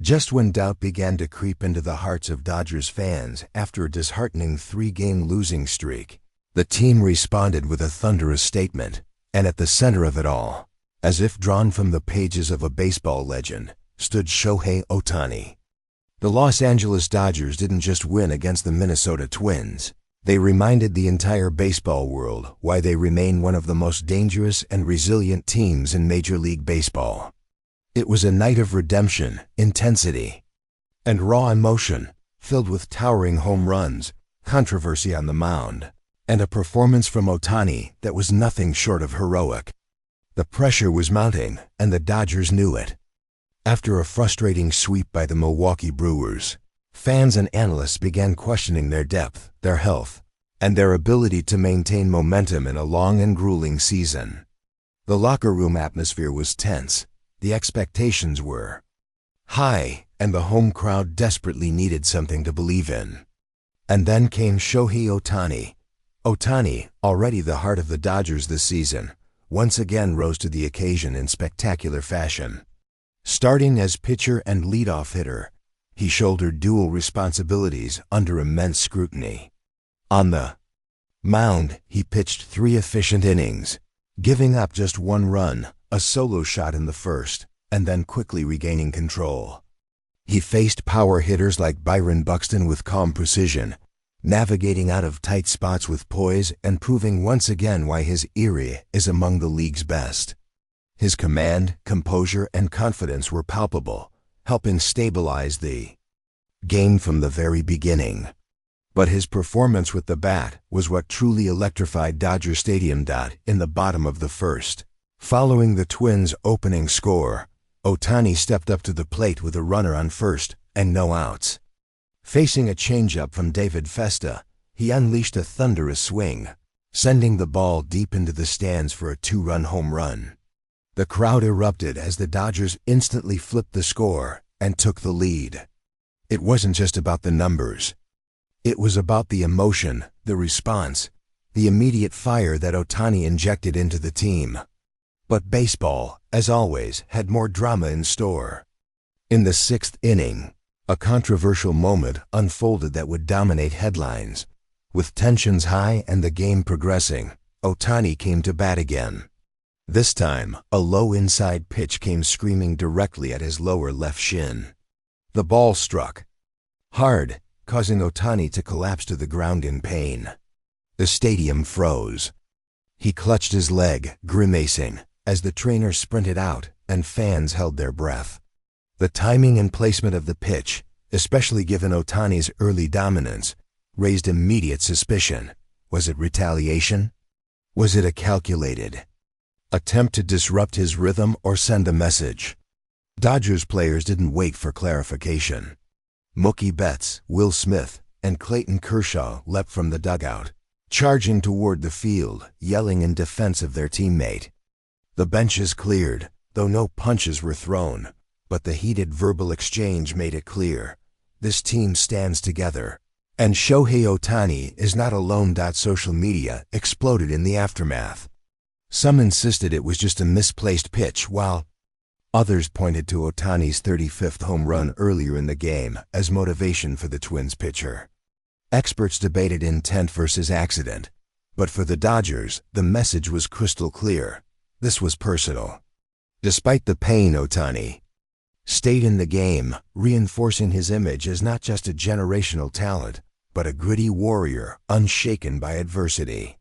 Just when doubt began to creep into the hearts of Dodgers fans after a disheartening 3-game losing streak, the team responded with a thunderous statement, and at the center of it all, as if drawn from the pages of a baseball legend, stood Shohei Ohtani. The Los Angeles Dodgers didn't just win against the Minnesota Twins. They reminded the entire baseball world why they remain one of the most dangerous and resilient teams in Major League Baseball. It was a night of redemption, intensity, and raw emotion, filled with towering home runs, controversy on the mound, and a performance from Ohtani that was nothing short of heroic. The pressure was mounting, and the Dodgers knew it. After a frustrating sweep by the Milwaukee Brewers, fans and analysts began questioning their depth, their health, and their ability to maintain momentum in a long and grueling season. The locker room atmosphere was tense. The expectations were high, and the home crowd desperately needed something to believe in. And then came Shohei Ohtani. Ohtani, already the heart of the Dodgers this season, once again rose to the occasion in spectacular fashion. Starting as pitcher and leadoff hitter, he shouldered dual responsibilities under immense scrutiny. On the mound, he pitched 3 efficient innings, giving up just 1 run, a solo shot in the first, and then quickly regaining control. He faced power hitters like Byron Buxton with calm precision, navigating out of tight spots with poise and proving once again why his ERA is among the league's best. His command, composure, and confidence were palpable, helping stabilize the game from the very beginning. But his performance with the bat was what truly electrified Dodger Stadium. In the bottom of the first, following the Twins' opening score, Ohtani stepped up to the plate with a runner on first and no outs. Facing a changeup from David Festa, he unleashed a thunderous swing, sending the ball deep into the stands for a 2-run home run. The crowd erupted as the Dodgers instantly flipped the score and took the lead. It wasn't just about the numbers. It was about the emotion, the response, the immediate fire that Ohtani injected into the team. But baseball, as always, had more drama in store. In the 6th inning, a controversial moment unfolded that would dominate headlines. With tensions high and the game progressing, Ohtani came to bat again. This time, a low inside pitch came screaming directly at his lower left shin. The ball struck hard, causing Ohtani to collapse to the ground in pain. The stadium froze. He clutched his leg, grimacing, as the trainer sprinted out and fans held their breath. The timing and placement of the pitch, especially given Ohtani's early dominance, raised immediate suspicion. Was it retaliation? Was it a calculated attempt to disrupt his rhythm or send a message? Dodgers players didn't wait for clarification. Mookie Betts, Will Smith, and Clayton Kershaw leapt from the dugout, charging toward the field, yelling in defense of their teammate. The benches cleared, though no punches were thrown, but the heated verbal exchange made it clear. This team stands together, and Shohei Ohtani is not alone. Social media exploded in the aftermath. Some insisted it was just a misplaced pitch, while others pointed to Ohtani's 35th home run earlier in the game as motivation for the Twins pitcher. Experts debated intent versus accident, but for the Dodgers, the message was crystal clear. This was personal. Despite the pain, Ohtani stayed in the game, reinforcing his image as not just a generational talent, but a gritty warrior unshaken by adversity.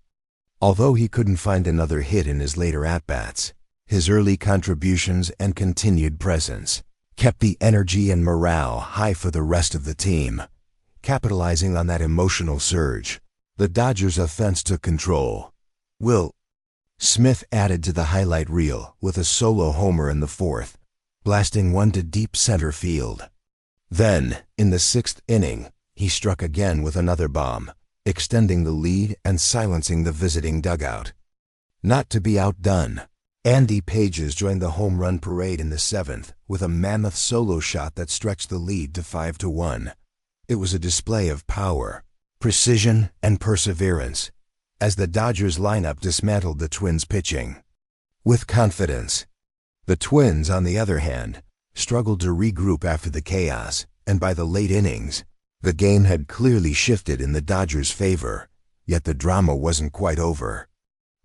Although he couldn't find another hit in his later at-bats, his early contributions and continued presence kept the energy and morale high for the rest of the team. Capitalizing on that emotional surge, the Dodgers' offense took control. Will Smith added to the highlight reel with a solo homer in the 4th, blasting one to deep center field. Then, in the 6th inning, he struck again with another bomb, extending the lead and silencing the visiting dugout. Not to be outdone, Andy Pages joined the home run parade in the 7th with a mammoth solo shot that stretched the lead to 5-1. It was a display of power, precision, and perseverance as the Dodgers lineup dismantled the Twins' pitching with confidence. The Twins, on the other hand, struggled to regroup after the chaos, and by the late innings, the game had clearly shifted in the Dodgers' favor, yet the drama wasn't quite over.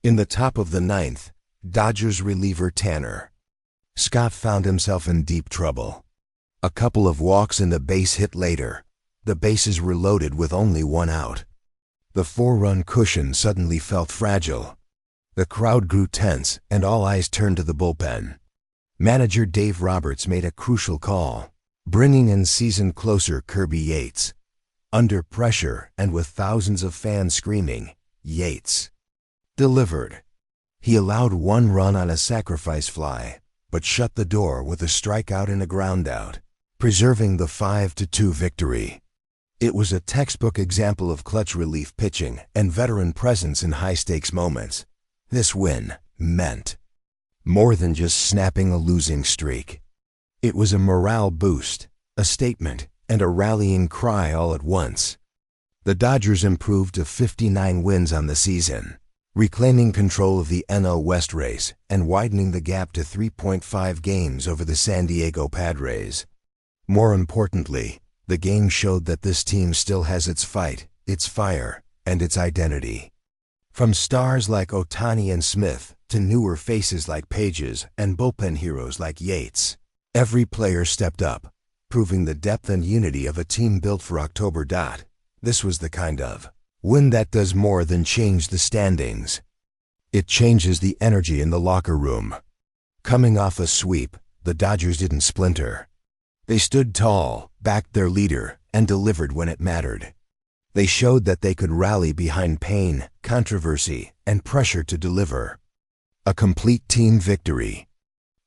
In the top of the ninth, Dodgers reliever Tanner Scott found himself in deep trouble. A couple of walks and a base hit later, the bases were loaded with only one out. The 4-run cushion suddenly felt fragile. The crowd grew tense and all eyes turned to the bullpen. Manager Dave Roberts made a crucial call, bringing in season closer Kirby Yates. Under pressure and with thousands of fans screaming, Yates delivered. He allowed 1 run on a sacrifice fly, but shut the door with a strikeout and a groundout, preserving the 5-2 victory. It was a textbook example of clutch relief pitching and veteran presence in high-stakes moments. This win meant more than just snapping a losing streak. It was a morale boost, a statement, and a rallying cry all at once. The Dodgers improved to 59 wins on the season, reclaiming control of the NL West race and widening the gap to 3.5 games over the San Diego Padres. More importantly, the game showed that this team still has its fight, its fire, and its identity. From stars like Ohtani and Smith to newer faces like Pages and bullpen heroes like Yates, every player stepped up, proving the depth and unity of a team built for October. This was the kind of win that does more than change the standings. It changes the energy in the locker room. Coming off a sweep, the Dodgers didn't splinter. They stood tall, backed their leader, and delivered when it mattered. They showed that they could rally behind pain, controversy, and pressure to deliver. A complete team victory.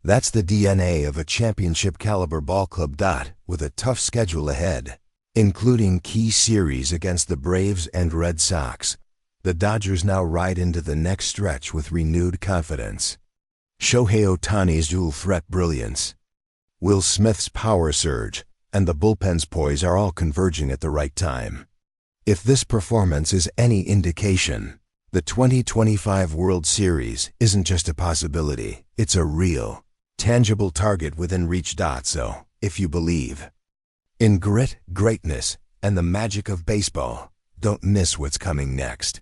That's the DNA of a championship-caliber ball club. With a tough schedule ahead, including key series against the Braves and Red Sox, the Dodgers now ride into the next stretch with renewed confidence. Shohei Ohtani's dual-threat brilliance, Will Smith's power surge, and the bullpen's poise are all converging at the right time. If this performance is any indication, the 2025 World Series isn't just a possibility, it's a real, tangible target within reach. So, if you believe in grit, greatness, and the magic of baseball, don't miss what's coming next.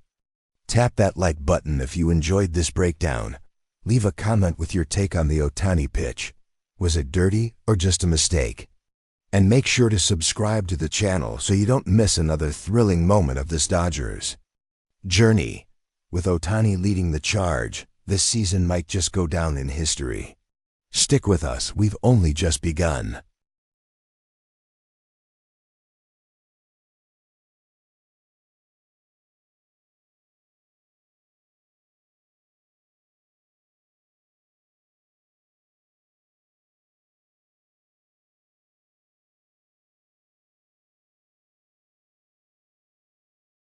Tap that like button if you enjoyed this breakdown. Leave a comment with your take on the Ohtani pitch. Was it dirty or just a mistake? And make sure to subscribe to the channel so you don't miss another thrilling moment of this Dodgers journey. With Ohtani leading the charge, this season might just go down in history. Stick with us, we've only just begun.